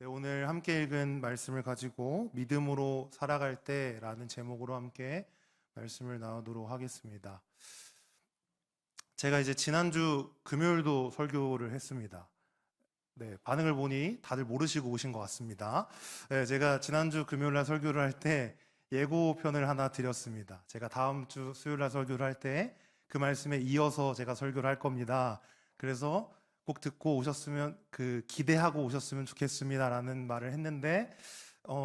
네, 오늘 함께 읽은 말씀을 가지고 믿음으로 살아갈 때라는 제목으로 함께 말씀을 나누도록 하겠습니다. 제가 이제 지난주 금요일도 설교를 했습니다. 네, 반응을 보니 다들 모르시고 오신 것 같습니다. 네, 제가 지난주 금요일날 설교를 할 때 예고편을 하나 드렸습니다. 제가 다음 주 수요일날 설교를 할 때 그 말씀에 이어서 제가 설교를 할 겁니다. 그래서 꼭 듣고 오셨으면 기대하고 오셨으면 좋겠습니다라는 말을 했는데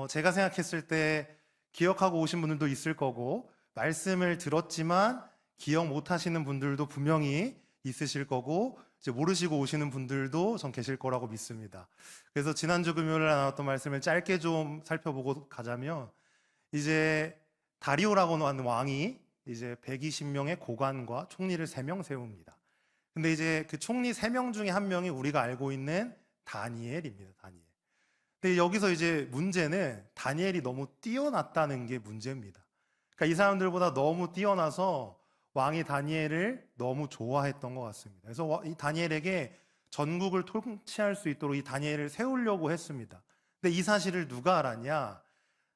제가 생각했을 때 기억하고 오신 분들도 있을 거고 말씀을 들었지만 기억 못 하시는 분들도 분명히 있으실 거고 이제 모르시고 오시는 분들도 전 계실 거라고 믿습니다. 그래서 지난주 금요일에 나왔던 말씀을 짧게 좀 살펴보고 가자면 이제 다리오라고 하는 왕이 이제 120명의 고관과 총리를 3명 세웁니다. 근데 이제 그 총리 3명 중에 한 명이 우리가 알고 있는 다니엘입니다. 다니엘. 근데 여기서 이제 문제는 다니엘이 너무 뛰어났다는 게 문제입니다. 그러니까 이 사람들보다 너무 뛰어나서 왕이 다니엘을 너무 좋아했던 것 같습니다. 그래서 이 다니엘에게 전국을 통치할 수 있도록 이 다니엘을 세우려고 했습니다. 근데 이 사실을 누가 알았냐?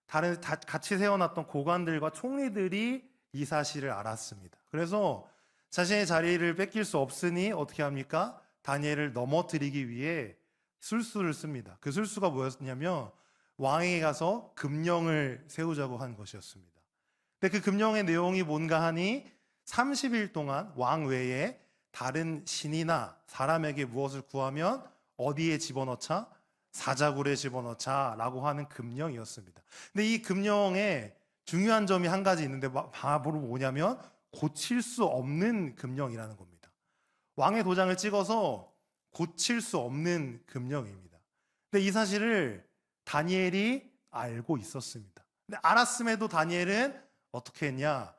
같이 세워놨던 고관들과 총리들이 이 사실을 알았습니다. 그래서 자신의 자리를 뺏길 수 없으니 어떻게 합니까? 다니엘을 넘어뜨리기 위해 술수를 씁니다. 그 술수가 뭐였냐면 왕에게 가서 금령을 세우자고 한 것이었습니다. 근데 그 금령의 내용이 뭔가 하니 30일 동안 왕 외에 다른 신이나 사람에게 무엇을 구하면 어디에 집어넣자? 사자굴에 집어넣자 라고 하는 금령이었습니다. 근데 이 금령에 중요한 점이 한 가지 있는데 바로 뭐냐면 고칠 수 없는 금령이라는 겁니다. 왕의 도장을 찍어서 고칠 수 없는 금령입니다. 근데 이 사실을 다니엘이 알고 있었습니다. 근데 알았음에도 다니엘은 어떻게 했냐?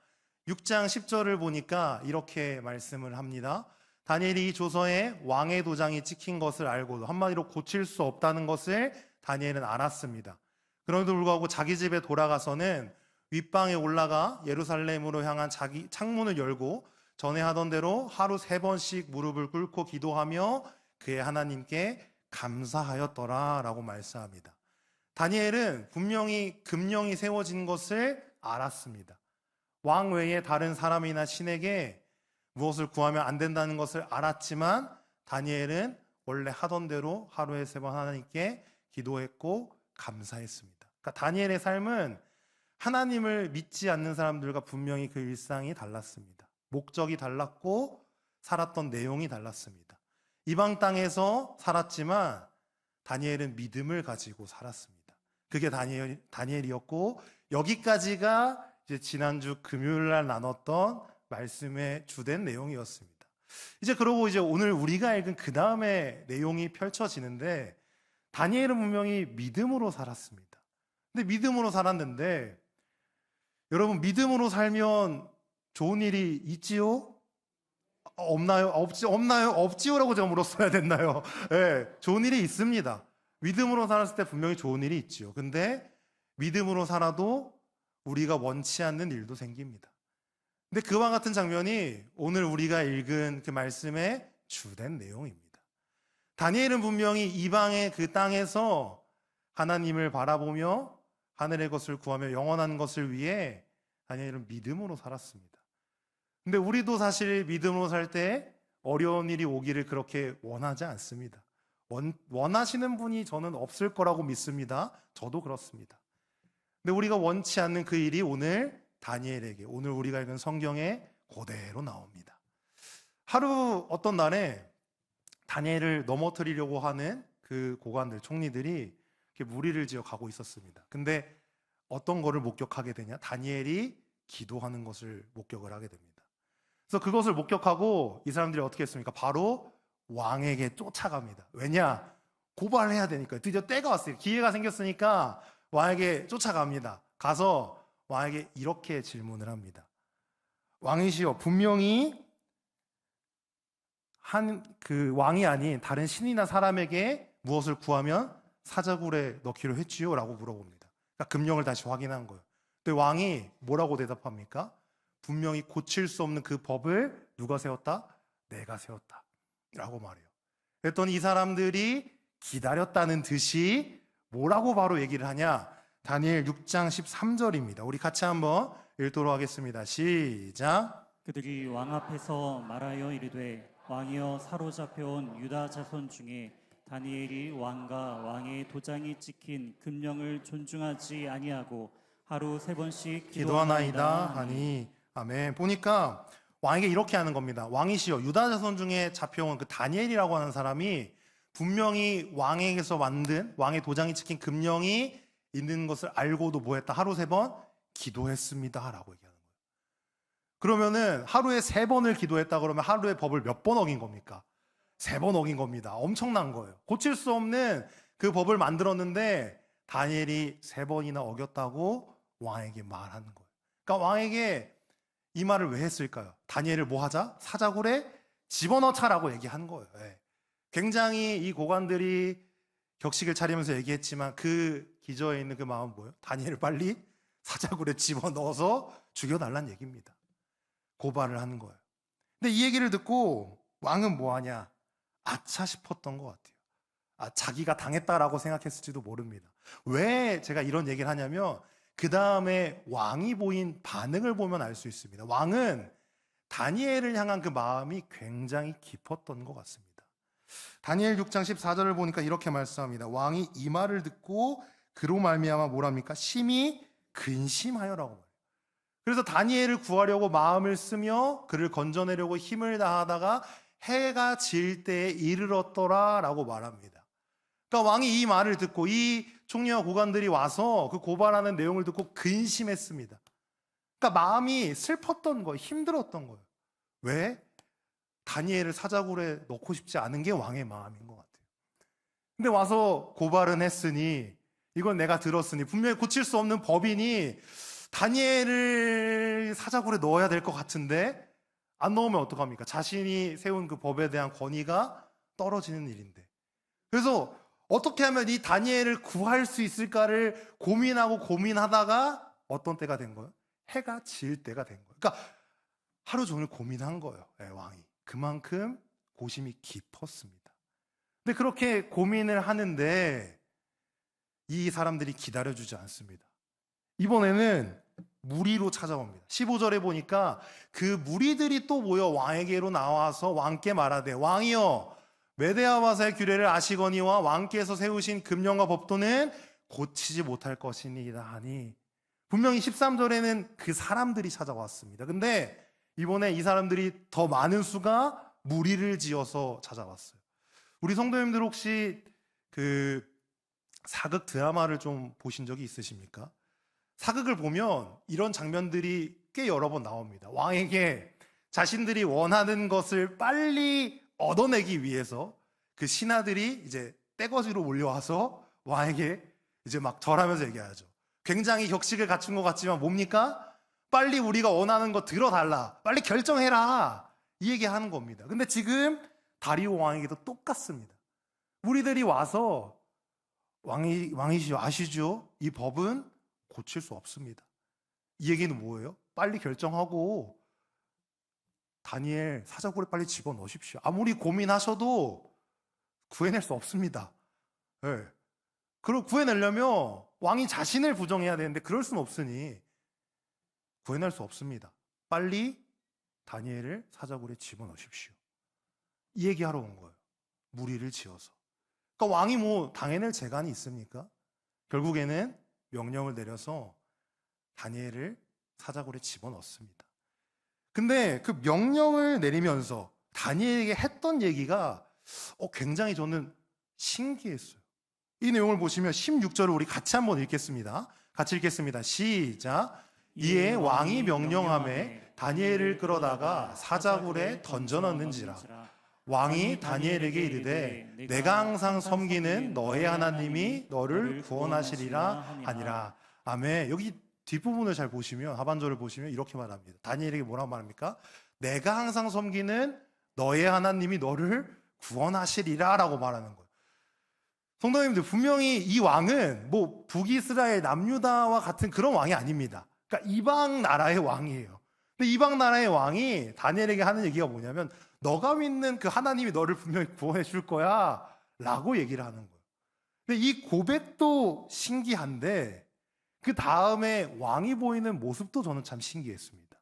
6장 10절을 보니까 이렇게 말씀을 합니다. 다니엘이 이 조서에 왕의 도장이 찍힌 것을 알고도 한마디로 고칠 수 없다는 것을 다니엘은 알았습니다. 그럼에도 불구하고 자기 집에 돌아가서는 윗방에 올라가 예루살렘으로 향한 자기 창문을 열고 전에 하던 대로 하루 3번씩 무릎을 꿇고 기도하며 그의 하나님께 감사하였더라 라고 말씀합니다. 다니엘은 분명히 금령이 세워진 것을 알았습니다. 왕 외에 다른 사람이나 신에게 무엇을 구하면 안 된다는 것을 알았지만 다니엘은 원래 하던 대로 하루에 3번 하나님께 기도했고 감사했습니다. 그러니까 다니엘의 삶은 하나님을 믿지 않는 사람들과 분명히 그 일상이 달랐습니다. 목적이 달랐고 살았던 내용이 달랐습니다. 이방 땅에서 살았지만 다니엘은 믿음을 가지고 살았습니다. 그게 다니엘이었고 여기까지가 이제 지난주 금요일 날 나눴던 말씀의 주된 내용이었습니다. 그러고 이제 오늘 우리가 읽은 그 다음에 내용이 펼쳐지는데 다니엘은 분명히 믿음으로 살았습니다. 근데 믿음으로 살았는데 여러분 믿음으로 살면 좋은 일이 있지요? 없나요? 없나요? 없지요라고 제가 물었어야 됐나요? 네, 좋은 일이 있습니다. 믿음으로 살았을 때 분명히 좋은 일이 있지요. 근데 믿음으로 살아도 우리가 원치 않는 일도 생깁니다. 근데 그와 같은 장면이 오늘 우리가 읽은 그 말씀의 주된 내용입니다. 다니엘은 분명히 이방의 그 땅에서 하나님을 바라보며 하늘의 것을 구하며 영원한 것을 위해 다니엘은 믿음으로 살았습니다. 근데 우리도 사실 믿음으로 살 때 어려운 일이 오기를 그렇게 원하지 않습니다. 원하시는 분이 저는 없을 거라고 믿습니다. 저도 그렇습니다. 근데 우리가 원치 않는 그 일이 오늘 다니엘에게 오늘 우리가 읽은 성경에 그대로 나옵니다. 하루 어떤 날에 다니엘을 넘어뜨리려고 하는 그 고관들, 총리들이 이렇게 무리를 지어 가고 있었습니다. 근데 어떤 거를 목격하게 되냐? 다니엘이 기도하는 것을 목격을 하게 됩니다. 그래서 그것을 목격하고 이 사람들이 어떻게 했습니까? 바로 왕에게 쫓아갑니다. 왜냐? 고발해야 되니까. 드디어 때가 왔어요. 기회가 생겼으니까 왕에게 쫓아갑니다. 가서 왕에게 이렇게 질문을 합니다. 왕이시여, 분명히 그 왕이 아닌 다른 신이나 사람에게 무엇을 구하면 사자굴에 넣기로 했지요? 라고 물어봅니다. 그러니까 금령을 다시 확인한 거예요. 근데 왕이 뭐라고 대답합니까? 분명히 고칠 수 없는 그 법을 누가 세웠다? 내가 세웠다 라고 말해요. 그랬더니 이 사람들이 기다렸다는 듯이 뭐라고 바로 얘기를 하냐? 다니엘 6장 13절입니다. 우리 같이 한번 읽도록 하겠습니다. 시작. 그들이 왕 앞에서 말하여 이르되 왕이여 사로잡혀온 유다 자손 중에 다니엘이 왕과 왕의 도장이 찍힌 금령을 존중하지 아니하고 하루 3번씩 기도하나이다 하니. 아멘. 보니까 왕에게 이렇게 하는 겁니다. 왕이시여, 유다 자손 중에 잡혀온 그 다니엘이라고 하는 사람이 분명히 왕에게서 만든 왕의 도장이 찍힌 금령이 있는 것을 알고도 뭐 했다? 하루 3번 기도했습니다 라고 얘기하는 거예요. 그러면은 하루에 3번을 기도했다 그러면 하루에 법을 몇 번 어긴 겁니까? 3번 어긴 겁니다. 엄청난 거예요. 고칠 수 없는 그 법을 만들었는데 다니엘이 3번이나 어겼다고 왕에게 말하는 거예요. 그러니까 왕에게 이 말을 왜 했을까요? 다니엘을 뭐 하자? 사자굴에 집어넣자라고 얘기한 거예요. 예. 굉장히 이 고관들이 격식을 차리면서 얘기했지만 그 기저에 있는 그 마음은 뭐예요? 다니엘을 빨리 사자굴에 집어넣어서 죽여달라는 얘기입니다. 고발을 하는 거예요. 근데 이 얘기를 듣고 왕은 뭐 하냐? 아차 싶었던 것 같아요. 자기가 당했다라고 생각했을지도 모릅니다. 왜 제가 이런 얘기를 하냐면 그 다음에 왕이 보인 반응을 보면 알 수 있습니다. 왕은 다니엘을 향한 그 마음이 굉장히 깊었던 것 같습니다. 다니엘 6장 14절을 보니까 이렇게 말씀합니다. 왕이 이 말을 듣고 그로 말미암아 뭐랍니까? 심히 근심하여라고 말해요. 그래서 다니엘을 구하려고 마음을 쓰며 그를 건져내려고 힘을 다하다가 해가 질 때에 이르렀더라라고 말합니다. 그러니까 왕이 이 말을 듣고 이 총리와 고관들이 와서 그 고발하는 내용을 듣고 근심했습니다. 그러니까 마음이 슬펐던 거예요. 힘들었던 거예요. 왜? 다니엘을 사자굴에 넣고 싶지 않은 게 왕의 마음인 것 같아요. 근데 와서 고발은 했으니 이건 내가 들었으니 분명히 고칠 수 없는 법이니 다니엘을 사자굴에 넣어야 될 것 같은데 안 넣으면 어떡합니까? 자신이 세운 그 법에 대한 권위가 떨어지는 일인데. 그래서 어떻게 하면 이 다니엘을 구할 수 있을까를 고민하고 고민하다가 어떤 때가 된 거예요? 해가 질 때가 된 거예요. 그러니까 하루 종일 고민한 거예요. 왕이. 그만큼 고심이 깊었습니다. 근데 그렇게 고민을 하는데 이 사람들이 기다려주지 않습니다. 이번에는 무리로 찾아옵니다. 15절에 보니까 그 무리들이 또 모여 왕에게로 나와서 왕께 말하되 왕이여 메대아 바사의 규례를 아시거니와 왕께서 세우신 금령과 법도는 고치지 못할 것이니이다 하니. 분명히 13절에는 그 사람들이 찾아왔습니다. 근데 이번에 이 사람들이 더 많은 수가 무리를 지어서 찾아왔어요. 우리 성도님들 혹시 그 사극 드라마를 좀 보신 적이 있으십니까? 사극을 보면 이런 장면들이 꽤 여러 번 나옵니다. 왕에게 자신들이 원하는 것을 빨리 얻어내기 위해서 그 신하들이 이제 떼거지로 몰려와서 왕에게 이제 막 절하면서 얘기하죠. 굉장히 격식을 갖춘 것 같지만 뭡니까? 빨리 우리가 원하는 거 들어달라. 빨리 결정해라. 이 얘기하는 겁니다. 근데 지금 다리오 왕에게도 똑같습니다. 무리들이 와서 왕이시여 아시죠? 이 법은 고칠 수 없습니다. 이 얘기는 뭐예요? 빨리 결정하고 다니엘 사자굴에 빨리 집어넣으십시오. 아무리 고민하셔도 구해낼 수 없습니다. 네. 그걸 구해내려면 왕이 자신을 부정해야 되는데 그럴 수는 없으니 구해낼 수 없습니다. 빨리 다니엘을 사자굴에 집어넣으십시오. 이 얘기하러 온 거예요. 무리를 지어서. 그러니까 왕이 뭐 당해낼 재간이 있습니까? 결국에는 명령을 내려서 다니엘을 사자굴에 집어넣습니다. 근데 그 명령을 내리면서 다니엘에게 했던 얘기가 굉장히 저는 신기했어요. 이 내용을 보시면 16절을 우리 같이 한번 읽겠습니다. 같이 읽겠습니다. 시작. 이에 왕이 명령하매 다니엘을 끌어다가 사자굴에 던져넣는지라. 왕이 다니엘에게 이르되 내가 항상 섬기는 너의 하나님이 너를 구원하시리라 하니라. 아멘. 여기 뒷부분을 잘 보시면 하반절을 보시면 이렇게 말합니다. 다니엘에게 뭐라고 말합니까? 내가 항상 섬기는 너의 하나님이 너를 구원하시리라 라고 말하는 거예요. 성도님들, 분명히 이 왕은 뭐 북이스라엘 남유다와 같은 그런 왕이 아닙니다. 그러니까 이방 나라의 왕이에요. 근데 이방 나라의 왕이 다니엘에게 하는 얘기가 뭐냐면 너가 믿는 그 하나님이 너를 분명히 구원해 줄 거야 라고 얘기를 하는 거예요. 근데 이 고백도 신기한데 그 다음에 왕이 보이는 모습도 저는 참 신기했습니다.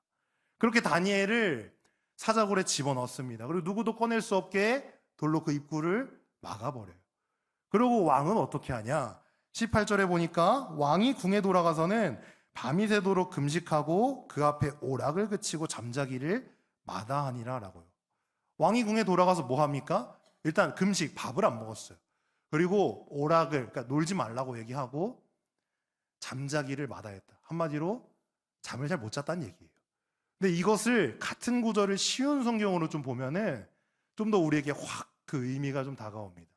그렇게 다니엘을 사자굴에 집어넣습니다. 그리고 누구도 꺼낼 수 없게 돌로 그 입구를 막아버려요. 그리고 왕은 어떻게 하냐? 18절에 보니까 왕이 궁에 돌아가서는 밤이 새도록 금식하고 그 앞에 오락을 그치고 잠자기를 마다하니라 라고요. 왕이 궁에 돌아가서 뭐 합니까? 일단 금식, 밥을 안 먹었어요. 그리고 오락을, 그러니까 놀지 말라고 얘기하고 잠자기를 마다했다. 한마디로 잠을 잘 못 잤다는 얘기예요. 근데 이것을 같은 구절을 쉬운 성경으로 좀 보면은 좀 더 우리에게 확 그 의미가 좀 다가옵니다.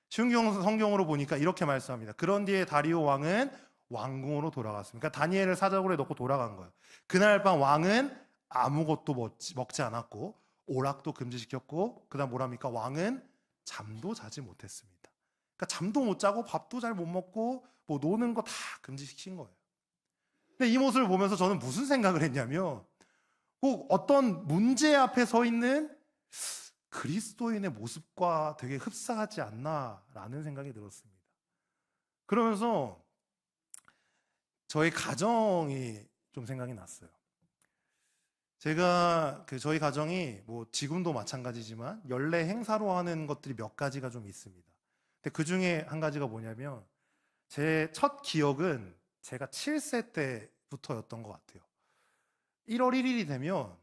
쉬운 성경으로 보니까 이렇게 말씀합니다. 그런 뒤에 다리오 왕은 왕궁으로 돌아갔습니다. 그러니까 다니엘을 사자굴에 넣고 돌아간 거예요. 그날 밤 왕은 아무것도 먹지 않았고 오락도 금지시켰고 그다음 뭐랍니까? 왕은 잠도 자지 못했습니다. 그러니까 잠도 못 자고 밥도 잘 못 먹고 뭐 노는 거 다 금지시킨 거예요. 근데 이 모습을 보면서 저는 무슨 생각을 했냐면 꼭 어떤 문제 앞에 서 있는 그리스도인의 모습과 되게 흡사하지 않나라는 생각이 들었습니다. 그러면서 저희 가정이 좀 생각이 났어요. 제가 저희 가정이 뭐 지금도 마찬가지지만 연례 행사로 하는 것들이 몇 가지가 좀 있습니다. 근데 그 중에 한 가지가 뭐냐면 제 첫 기억은 제가 7세 때부터였던 것 같아요. 1월 1일이 되면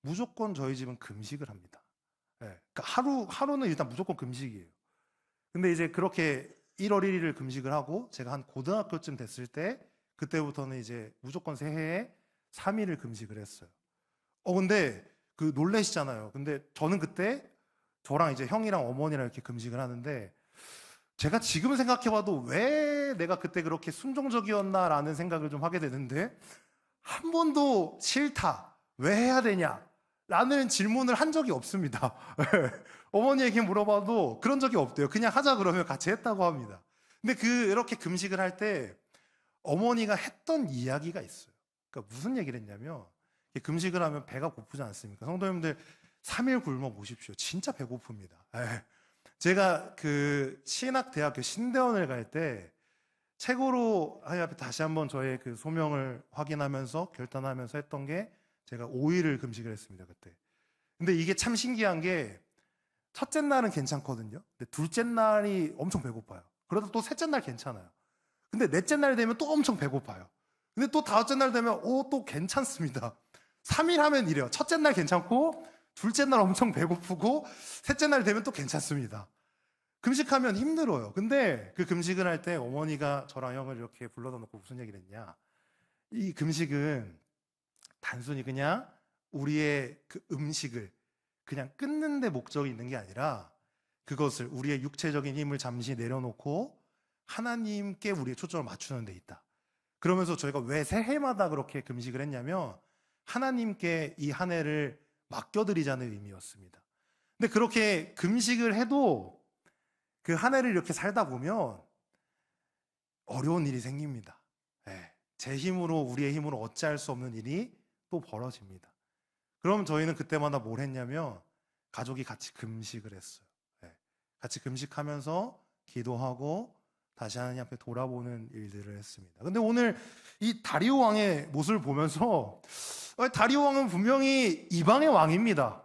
무조건 저희 집은 금식을 합니다. 네, 그러니까 하루는 일단 무조건 금식이에요. 근데 이제 그렇게 1월 1일을 금식을 하고 제가 한 고등학교쯤 됐을 때 그때부터는 이제 무조건 새해에 3일을 금식을 했어요. 근데 그 놀라시잖아요. 근데 저는 그때 저랑 이제 형이랑 어머니랑 이렇게 금식을 하는데 제가 지금 생각해봐도 왜 내가 그때 그렇게 순종적이었나라는 생각을 좀 하게 되는데 한 번도 싫다, 왜 해야 되냐 라는 질문을 한 적이 없습니다. 어머니에게 물어봐도 그런 적이 없대요. 그냥 하자 그러면 같이 했다고 합니다. 근데 이렇게 금식을 할 때 어머니가 했던 이야기가 있어요. 그러니까 무슨 얘기를 했냐면 금식을 하면 배가 고프지 않습니까? 성도님들 3일 굶어 보십시오. 진짜 배고픕니다. 제가 신학대학교 신대원을 갈 때 최고로 다시 한번 저의 그 소명을 확인하면서 결단하면서 했던 게 제가 5일을 금식을 했습니다. 그때. 근데 이게 참 신기한 게 첫째 날은 괜찮거든요. 근데 둘째 날이 엄청 배고파요. 그러다 또 셋째 날 괜찮아요. 근데 넷째 날 되면 또 엄청 배고파요. 근데 또 다섯째 날 되면 또 괜찮습니다. 3일 하면 이래요. 첫째 날 괜찮고 둘째 날 엄청 배고프고 셋째 날 되면 또 괜찮습니다. 금식하면 힘들어요. 근데 그 금식을 할 때 어머니가 저랑 형을 이렇게 불러다 놓고 무슨 얘기를 했냐. 이 금식은 단순히 그냥 우리의 그 음식을 그냥 끊는 데 목적이 있는 게 아니라 그것을 우리의 육체적인 힘을 잠시 내려놓고 하나님께 우리의 초점을 맞추는 데 있다. 그러면서 저희가 왜 새해마다 그렇게 금식을 했냐면 하나님께 이 한 해를 맡겨드리자는 의미였습니다. 근데 그렇게 금식을 해도 그 한 해를 이렇게 살다 보면 어려운 일이 생깁니다. 제 힘으로 우리의 힘으로 어찌할 수 없는 일이 또 벌어집니다. 그럼 저희는 그때마다 뭘 했냐면 가족이 같이 금식을 했어요. 같이 금식하면서 기도하고 다시 하나님 앞에 돌아보는 일들을 했습니다. 근데 오늘 이 다리오 왕의 모습을 보면서 다리오 왕은 분명히 이방의 왕입니다.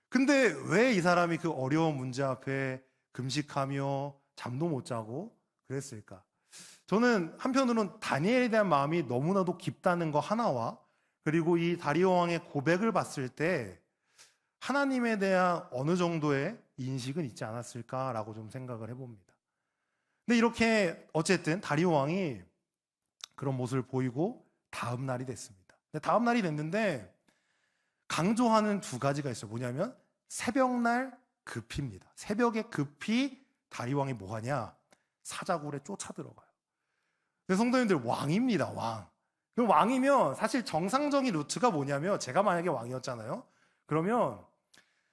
근데 왜 이 사람이 그 어려운 문제 앞에 금식하며 잠도 못 자고 그랬을까? 저는 한편으로는 다니엘에 대한 마음이 너무나도 깊다는 거 하나와 그리고 이 다리오 왕의 고백을 봤을 때 하나님에 대한 어느 정도의 인식은 있지 않았을까라고 좀 생각을 해봅니다. 근데 이렇게 어쨌든 다리오 왕이 그런 모습을 보이고 다음 날이 됐습니다. 근데 다음 날이 됐는데 강조하는 두 가지가 있어요. 뭐냐면 새벽날 급히입니다. 새벽에 급히 다리오 왕이 뭐 하냐? 사자굴에 쫓아 들어가요. 근데 성도님들 왕입니다. 왕. 그럼 왕이면 사실 정상적인 루트가 뭐냐면 제가 만약에 왕이었잖아요. 그러면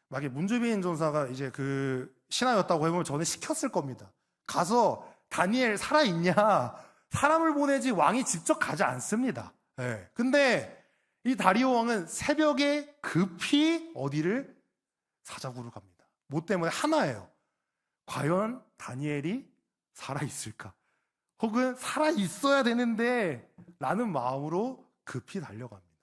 만약에 문주빈 전사가 이제 그 신하였다고 해보면 저는 시켰을 겁니다. 가서 다니엘 살아있냐? 사람을 보내지 왕이 직접 가지 않습니다. 근데 이 다리오 왕은 새벽에 급히 어디를? 사자굴을 갑니다. 뭐 때문에? 하나예요. 과연 다니엘이 살아있을까? 혹은 살아있어야 되는데 라는 마음으로 급히 달려갑니다.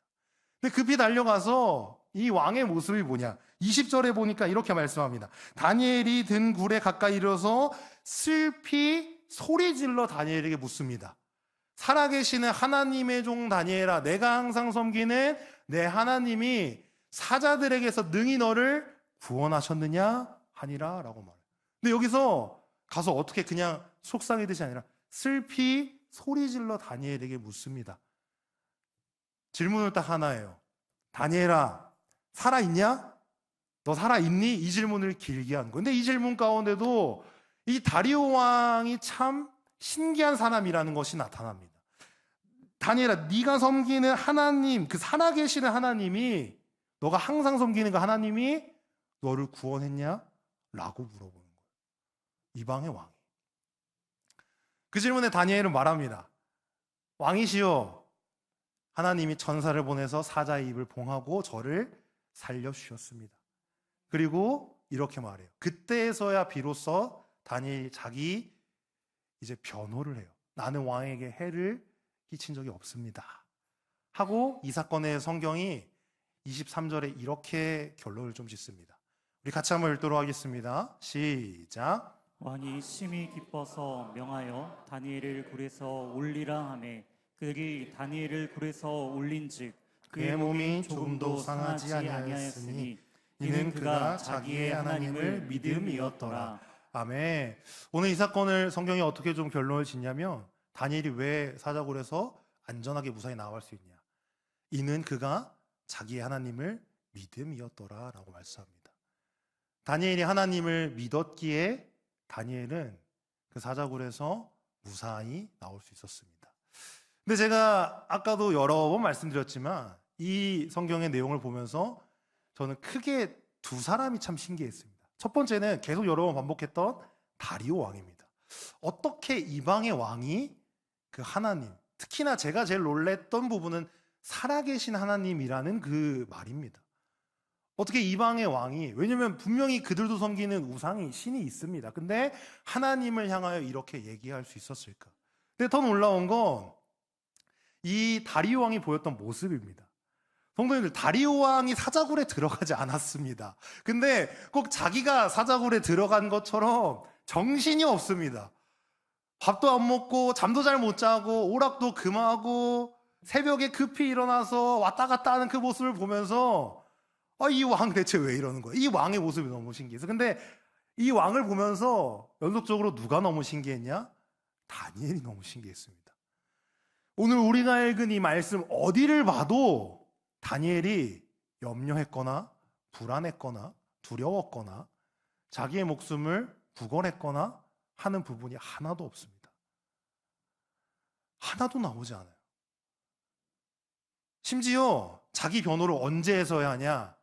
근데 급히 달려가서 이 왕의 모습이 뭐냐? 20절에 보니까 이렇게 말씀합니다. 다니엘이 든 굴에 가까이 이르러서 슬피 소리질러 다니엘에게 묻습니다. 살아계시는 하나님의 종 다니엘아, 내가 항상 섬기는 내 하나님이 사자들에게서 능히 너를 구원하셨느냐 하니라 라고 말해요. 근데 여기서 가서 어떻게 그냥 속상해듯이 아니라 슬피 소리질러 다니엘에게 묻습니다. 질문은 딱 하나예요. 다니엘아, 살아있냐? 너 살아있니? 이 질문을 길게 한 거예요. 근데 이 질문 가운데도 이 다리오 왕이 참 신기한 사람이라는 것이 나타납니다. 다니엘아, 네가 섬기는 하나님, 그 살아계시는 하나님이, 너가 항상 섬기는 그 하나님이 너를 구원했냐? 라고 물어보는 거예요. 이방의 왕이. 그 질문에 다니엘은 말합니다. 왕이시여, 하나님이 천사를 보내서 사자의 입을 봉하고 저를 살려주셨습니다. 그리고 이렇게 말해요. 그때에서야 비로소 다니엘이 자기 이제 변호를 해요. 나는 왕에게 해를 끼친 적이 없습니다. 하고 이 사건의 성경이 23절에 이렇게 결론을 좀 짓습니다. 우리 같이 한번 읽도록 하겠습니다. 시작. 왕이 심히 기뻐서 명하여 다니엘을 굴에서 올리라 하매 그들이 다니엘을 굴에서 올린즉 그의 몸이 조금도 상하지 아니하였으니 이는 그가 자기의 하나님을 믿음이었더라. 아멘. 오늘 이 사건을 성경이 어떻게 좀 결론을 짓냐면 다니엘이 왜 사자굴에서 안전하게 무사히 나갈 수 있냐? 이는 그가 자기의 하나님을 믿음이었더라 라고 말씀합니다. 다니엘이 하나님을 믿었기에 다니엘은 그 사자굴에서 무사히 나올 수 있었습니다. 근데 제가 아까도 여러 번 말씀드렸지만 이 성경의 내용을 보면서 저는 크게 두 사람이 참 신기했습니다. 첫 번째는 계속 여러 번 반복했던 다리오 왕입니다. 어떻게 이방의 왕이 그 하나님, 특히나 제가 제일 놀랬던 부분은 살아계신 하나님이라는 그 말입니다. 어떻게 이방의 왕이, 왜냐면 분명히 그들도 섬기는 우상이, 신이 있습니다. 근데 하나님을 향하여 이렇게 얘기할 수 있었을까? 근데 더 놀라운 건 이 다리오 왕이 보였던 모습입니다. 성도님들, 다리오 왕이 사자굴에 들어가지 않았습니다. 근데 꼭 자기가 사자굴에 들어간 것처럼 정신이 없습니다. 밥도 안 먹고 잠도 잘 못 자고 오락도 금하고 새벽에 급히 일어나서 왔다 갔다 하는 그 모습을 보면서 이 왕 대체 왜 이러는 거야? 이 왕의 모습이 너무 신기해서. 근데 이 왕을 보면서 연속적으로 누가 너무 신기했냐? 다니엘이 너무 신기했습니다. 오늘 우리가 읽은 이 말씀 어디를 봐도 다니엘이 염려했거나 불안했거나 두려웠거나 자기의 목숨을 구걸했거나 하는 부분이 하나도 없습니다. 하나도 나오지 않아요. 심지어 자기 변호를 언제 해서야 하냐?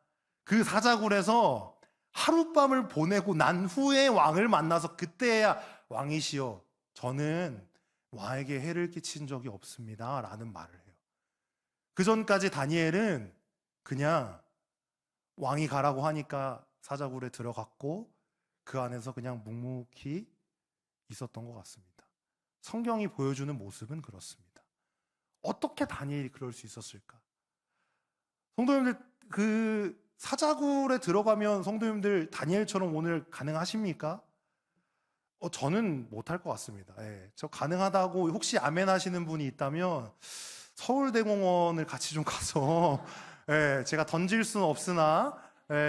그 사자굴에서 하룻밤을 보내고 난 후에 왕을 만나서 그때야 왕이시여, 저는 왕에게 해를 끼친 적이 없습니다 라는 말을 해요. 그 전까지 다니엘은 그냥 왕이 가라고 하니까 사자굴에 들어갔고 그 안에서 그냥 묵묵히 있었던 것 같습니다. 성경이 보여주는 모습은 그렇습니다. 어떻게 다니엘이 그럴 수 있었을까? 성도님들, 그 사자굴에 들어가면 성도님들 다니엘처럼 오늘 가능하십니까? 저는 못할 것 같습니다. 저 가능하다고 혹시 아멘 하시는 분이 있다면 서울대공원을 같이 좀 가서 제가 던질 수는 없으나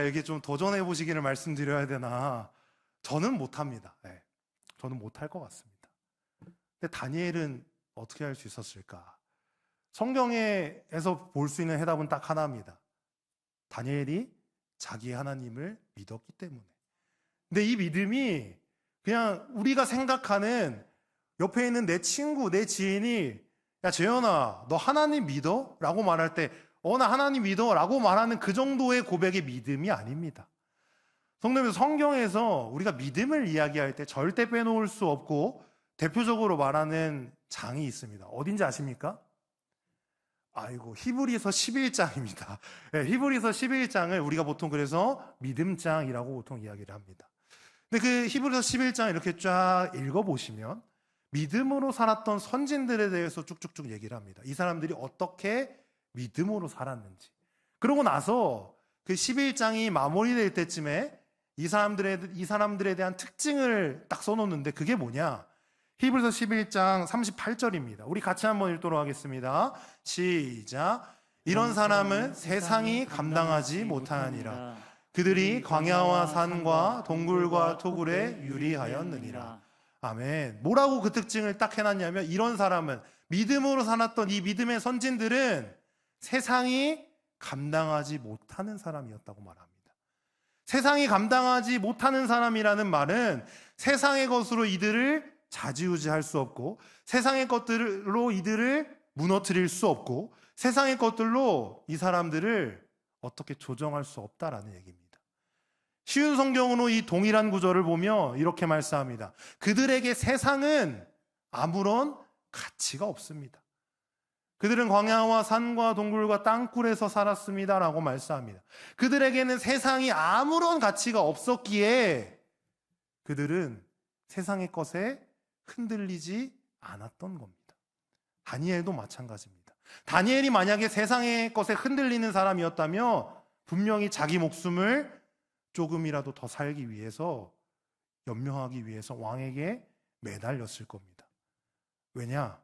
이게 좀 도전해 보시기를 말씀드려야 되나? 저는 못합니다. 저는 못할 것 같습니다. 근데 다니엘은 어떻게 할 수 있었을까? 성경에서 볼 수 있는 해답은 딱 하나입니다. 다니엘이 자기의 하나님을 믿었기 때문에. 근데 이 믿음이 그냥 우리가 생각하는 옆에 있는 내 친구, 내 지인이 야 재현아, 너 하나님 믿어? 라고 말할 때 나 하나님 믿어 라고 말하는 그 정도의 고백의 믿음이 아닙니다. 성도님, 성경에서 우리가 믿음을 이야기할 때 절대 빼놓을 수 없고 대표적으로 말하는 장이 있습니다. 어딘지 아십니까? 히브리서 11장입니다. 히브리서 11장을 우리가 보통 그래서 믿음장이라고 보통 이야기를 합니다. 근데 그 히브리서 11장 이렇게 쫙 읽어보시면 믿음으로 살았던 선진들에 대해서 쭉쭉쭉 얘기를 합니다. 이 사람들이 어떻게 믿음으로 살았는지. 그러고 나서 그 11장이 마무리될 때쯤에 이 사람들에 대한 특징을 딱 써놓는데 그게 뭐냐? 히브리서 11장 38절입니다. 우리 같이 한번 읽도록 하겠습니다. 시작. 이런 사람은 세상이 감당하지 못하니라. 그들이 광야와 산과 동굴과 토굴에 유리하였느니라. 아멘. 뭐라고 그 특징을 딱 해놨냐면 이런 사람은 믿음으로 살았던 이 믿음의 선진들은 세상이 감당하지 못하는 사람이었다고 말합니다. 세상이 감당하지 못하는 사람이라는 말은 세상의 것으로 이들을 좌지우지할 수 없고 세상의 것들로 이들을 무너뜨릴 수 없고 세상의 것들로 이 사람들을 어떻게 조정할 수 없다라는 얘기입니다. 쉬운 성경으로 이 동일한 구절을 보며 이렇게 말씀합니다. 그들에게 세상은 아무런 가치가 없습니다. 그들은 광야와 산과 동굴과 땅굴에서 살았습니다라고 말씀합니다. 그들에게는 세상이 아무런 가치가 없었기에 그들은 세상의 것에 흔들리지 않았던 겁니다. 다니엘도 마찬가지입니다. 다니엘이 만약에 세상의 것에 흔들리는 사람이었다면 분명히 자기 목숨을 조금이라도 더 살기 위해서 연명하기 위해서 왕에게 매달렸을 겁니다. 왜냐?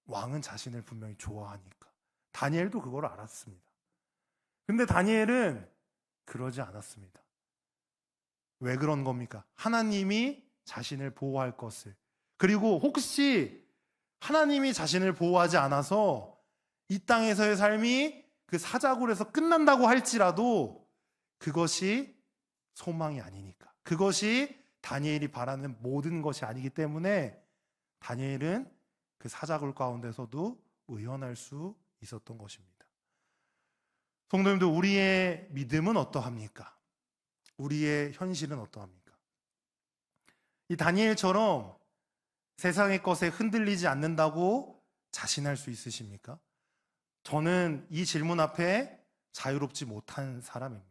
왕은 자신을 분명히 좋아하니까. 다니엘도 그걸 알았습니다. 근데 다니엘은 그러지 않았습니다. 왜 그런 겁니까? 하나님이 자신을 보호할 것을, 그리고 혹시 하나님이 자신을 보호하지 않아서 이 땅에서의 삶이 그 사자굴에서 끝난다고 할지라도 그것이 소망이 아니니까, 그것이 다니엘이 바라는 모든 것이 아니기 때문에 다니엘은 그 사자굴 가운데서도 의연할 수 있었던 것입니다. 성도님들, 우리의 믿음은 어떠합니까? 우리의 현실은 어떠합니까? 이 다니엘처럼 세상의 것에 흔들리지 않는다고 자신할 수 있으십니까? 저는 이 질문 앞에 자유롭지 못한 사람입니다.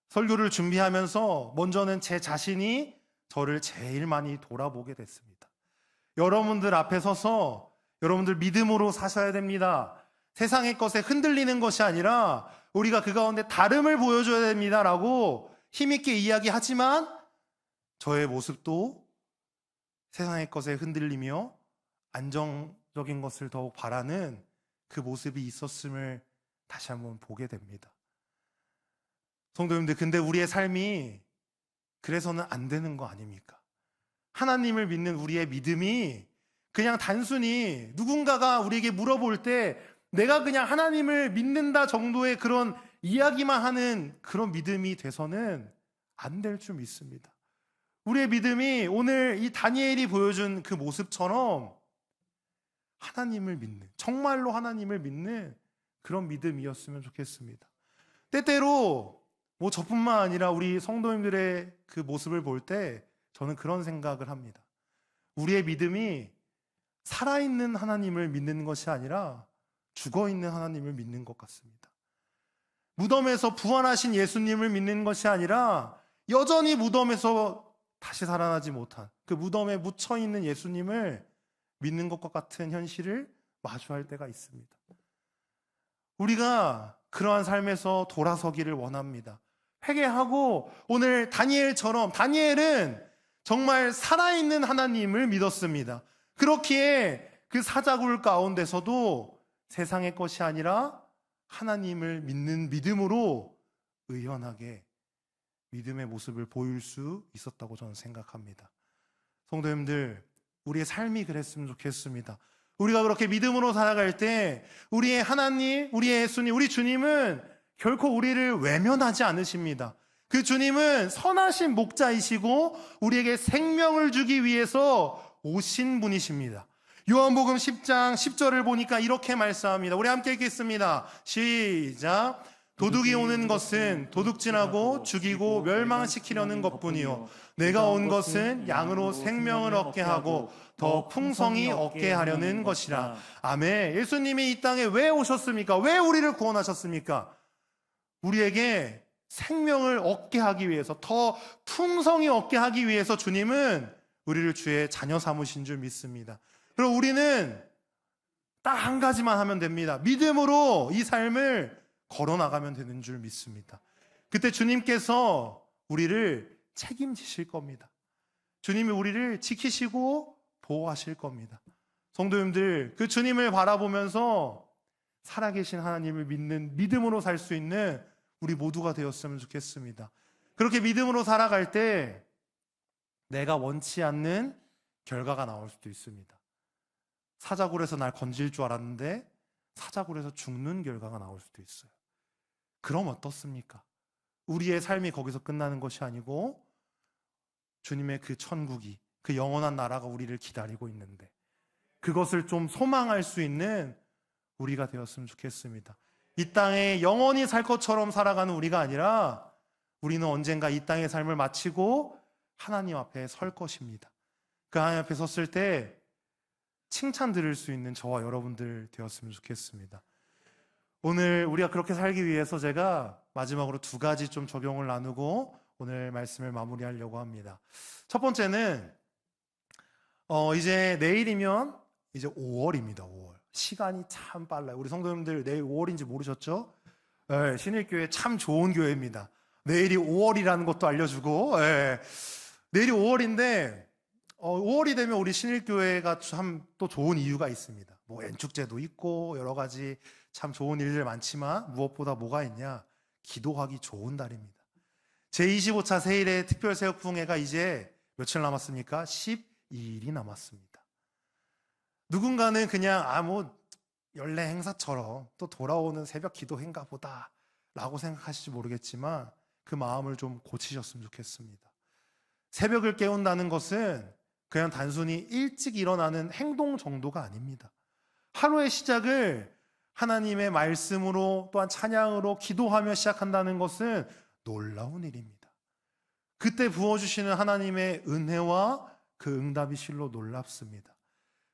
설교를 준비하면서 먼저는 제 자신이 저를 제일 많이 돌아보게 됐습니다. 여러분들 앞에 서서 여러분들 믿음으로 사셔야 됩니다. 세상의 것에 흔들리는 것이 아니라 우리가 그 가운데 다름을 보여줘야 됩니다라고 힘있게 이야기하지만 저의 모습도 세상의 것에 흔들리며 안정적인 것을 더욱 바라는 그 모습이 있었음을 다시 한번 보게 됩니다. 성도님들, 근데 우리의 삶이 그래서는 안 되는 거 아닙니까? 하나님을 믿는 우리의 믿음이 그냥 단순히 누군가가 우리에게 물어볼 때 내가 그냥 하나님을 믿는다 정도의 그런 이야기만 하는 그런 믿음이 돼서는 안 될 줄 믿습니다. 우리의 믿음이 오늘 이 다니엘이 보여준 그 모습처럼 하나님을 믿는, 정말로 하나님을 믿는 그런 믿음이었으면 좋겠습니다. 때때로 뭐 저뿐만 아니라 우리 성도님들의 그 모습을 볼 때 저는 그런 생각을 합니다. 우리의 믿음이 살아있는 하나님을 믿는 것이 아니라 죽어있는 하나님을 믿는 것 같습니다. 무덤에서 부활하신 예수님을 믿는 것이 아니라 여전히 무덤에서 다시 살아나지 못한 그 무덤에 묻혀있는 예수님을 믿는 것과 같은 현실을 마주할 때가 있습니다. 우리가 그러한 삶에서 돌아서기를 원합니다. 회개하고 오늘 다니엘처럼, 다니엘은 정말 살아있는 하나님을 믿었습니다. 그렇기에 그 사자굴 가운데서도 세상의 것이 아니라 하나님을 믿는 믿음으로 의연하게 믿음의 모습을 보일 수 있었다고 저는 생각합니다. 성도님들, 우리의 삶이 그랬으면 좋겠습니다. 우리가 그렇게 믿음으로 살아갈 때 우리의 하나님, 우리의 예수님, 우리 주님은 결코 우리를 외면하지 않으십니다. 그 주님은 선하신 목자이시고 우리에게 생명을 주기 위해서 오신 분이십니다. 요한복음 10장 10절을 보니까 이렇게 말씀합니다. 우리 함께 읽겠습니다. 시작. 도둑이 오는 것은 도둑질하고 죽이고 멸망시키려는 것뿐이요 내가 온 것은 양으로 생명을 얻게 하고 더 풍성히 얻게 하려는 것이라. 아멘. 예수님이 이 땅에 왜 오셨습니까? 왜 우리를 구원하셨습니까? 우리에게 생명을 얻게 하기 위해서, 더 풍성히 얻게 하기 위해서 주님은 우리를 주의 자녀 삼으신 줄 믿습니다. 그리고 우리는 딱 한 가지만 하면 됩니다. 믿음으로 이 삶을 걸어나가면 되는 줄 믿습니다. 그때 주님께서 우리를 책임지실 겁니다. 주님이 우리를 지키시고 보호하실 겁니다. 성도님들, 그 주님을 바라보면서 살아계신 하나님을 믿는, 믿음으로 살 수 있는 우리 모두가 되었으면 좋겠습니다. 그렇게 믿음으로 살아갈 때 내가 원치 않는 결과가 나올 수도 있습니다. 사자굴에서 날 건질 줄 알았는데 사자굴에서 죽는 결과가 나올 수도 있어요. 그럼 어떻습니까? 우리의 삶이 거기서 끝나는 것이 아니고 주님의 그 천국이, 그 영원한 나라가 우리를 기다리고 있는데 그것을 좀 소망할 수 있는 우리가 되었으면 좋겠습니다. 이 땅에 영원히 살 것처럼 살아가는 우리가 아니라 우리는 언젠가 이 땅의 삶을 마치고 하나님 앞에 설 것입니다. 그 하나님 앞에 섰을 때 칭찬 들을 수 있는 저와 여러분들 되었으면 좋겠습니다. 오늘 우리가 그렇게 살기 위해서 제가 마지막으로 두 가지 좀 적용을 나누고 오늘 말씀을 마무리하려고 합니다. 첫 번째는 이제 내일이면 이제 5월입니다. 5월. 시간이 참 빨라요. 우리 성도님들 내일 5월인지 모르셨죠? 네, 신일교회 참 좋은 교회입니다. 내일이 5월이라는 것도 알려주고, 네. 내일이 5월인데 5월이 되면 우리 신일교회가 참 또 좋은 이유가 있습니다. 뭐 연축제도 있고 여러 가지 참 좋은 일들 많지만 무엇보다 뭐가 있냐? 기도하기 좋은 달입니다. 제25차 세일의 특별새벽부흥회가 이제 며칠 남았습니까? 12일이 남았습니다. 누군가는 그냥 뭐 연례 행사처럼 또 돌아오는 새벽 기도회인가 보다 라고 생각하실지 모르겠지만 그 마음을 좀 고치셨으면 좋겠습니다. 새벽을 깨운다는 것은 그냥 단순히 일찍 일어나는 행동 정도가 아닙니다. 하루의 시작을 하나님의 말씀으로 또한 찬양으로 기도하며 시작한다는 것은 놀라운 일입니다. 그때 부어주시는 하나님의 은혜와 그 응답이 실로 놀랍습니다.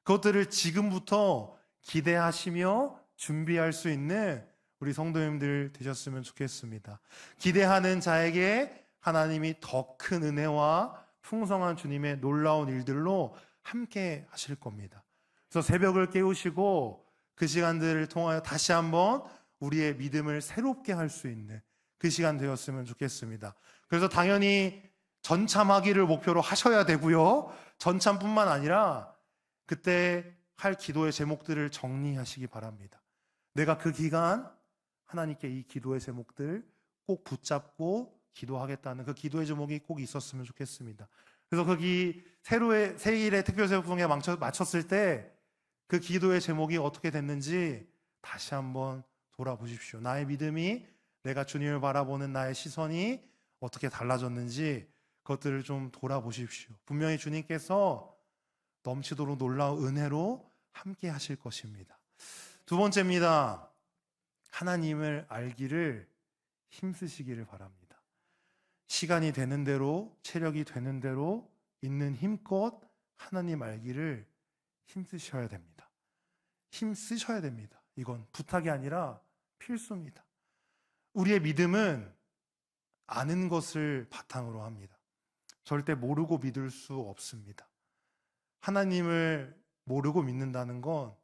그것들을 지금부터 기대하시며 준비할 수 있는 우리 성도님들 되셨으면 좋겠습니다. 기대하는 자에게 하나님이 더 큰 은혜와 풍성한 주님의 놀라운 일들로 함께 하실 겁니다. 그래서 새벽을 깨우시고 그 시간들을 통하여 다시 한번 우리의 믿음을 새롭게 할 수 있는 그 시간 되었으면 좋겠습니다. 그래서 당연히 전참하기를 목표로 하셔야 되고요. 전참뿐만 아니라 그때 할 기도의 제목들을 정리하시기 바랍니다. 내가 그 기간 하나님께 이 기도의 제목들 꼭 붙잡고 기도하겠다는 그 기도의 제목이 꼭 있었으면 좋겠습니다. 그래서 거기 세일의 특별새벽부흥회 마쳤을 때 그 기도의 제목이 어떻게 됐는지 다시 한번 돌아보십시오. 나의 믿음이, 내가 주님을 바라보는 나의 시선이 어떻게 달라졌는지 그것들을 좀 돌아보십시오. 분명히 주님께서 넘치도록 놀라운 은혜로 함께 하실 것입니다. 두 번째입니다. 하나님을 알기를 힘쓰시기를 바랍니다. 시간이 되는 대로, 체력이 되는 대로 있는 힘껏 하나님 알기를 힘쓰셔야 됩니다. 힘쓰셔야 됩니다. 이건 부탁이 아니라 필수입니다. 우리의 믿음은 아는 것을 바탕으로 합니다. 절대 모르고 믿을 수 없습니다. 하나님을 모르고 믿는다는 건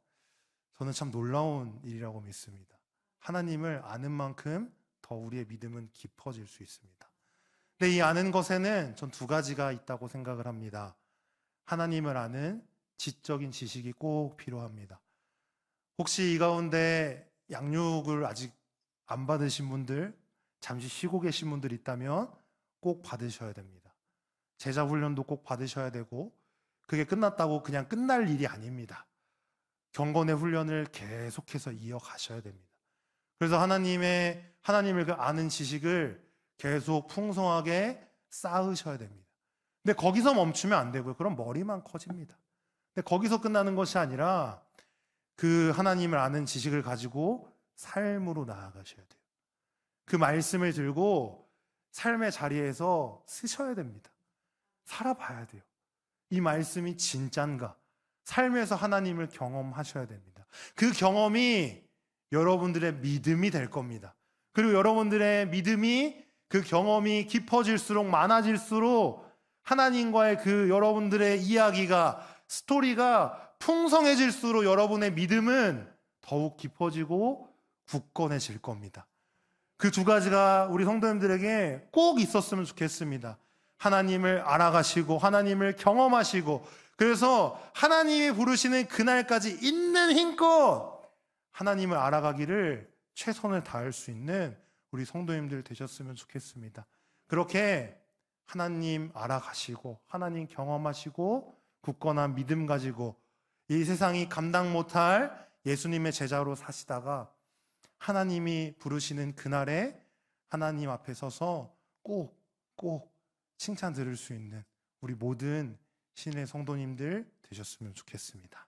저는 참 놀라운 일이라고 믿습니다. 하나님을 아는 만큼 더 우리의 믿음은 깊어질 수 있습니다. 근데 이 아는 것에는 전 두 가지가 있다고 생각을 합니다. 하나님을 아는 지적인 지식이 꼭 필요합니다. 혹시 이 가운데 양육을 아직 안 받으신 분들, 잠시 쉬고 계신 분들 있다면 꼭 받으셔야 됩니다. 제자 훈련도 꼭 받으셔야 되고 그게 끝났다고 그냥 끝날 일이 아닙니다. 경건의 훈련을 계속해서 이어가셔야 됩니다. 그래서 하나님을 그 아는 지식을 계속 풍성하게 쌓으셔야 됩니다. 근데 거기서 멈추면 안 되고요. 그럼 머리만 커집니다. 근데 거기서 끝나는 것이 아니라 그 하나님을 아는 지식을 가지고 삶으로 나아가셔야 돼요. 그 말씀을 들고 삶의 자리에서 쓰셔야 됩니다. 살아봐야 돼요. 이 말씀이 진짠가? 삶에서 하나님을 경험하셔야 됩니다. 그 경험이 여러분들의 믿음이 될 겁니다. 그리고 여러분들의 믿음이 그 경험이 깊어질수록 많아질수록 하나님과의 그 여러분들의 이야기가 스토리가 풍성해질수록 여러분의 믿음은 더욱 깊어지고 굳건해질 겁니다. 그 두 가지가 우리 성도님들에게 꼭 있었으면 좋겠습니다. 하나님을 알아가시고 하나님을 경험하시고 그래서 하나님이 부르시는 그날까지 있는 힘껏 하나님을 알아가기를 최선을 다할 수 있는 우리 성도님들 되셨으면 좋겠습니다. 그렇게 하나님 알아가시고 하나님 경험하시고 굳건한 믿음 가지고 이 세상이 감당 못할 예수님의 제자로 사시다가 하나님이 부르시는 그날에 하나님 앞에 서서 꼭 칭찬 들을 수 있는 우리 모든 신의 성도님들 되셨으면 좋겠습니다.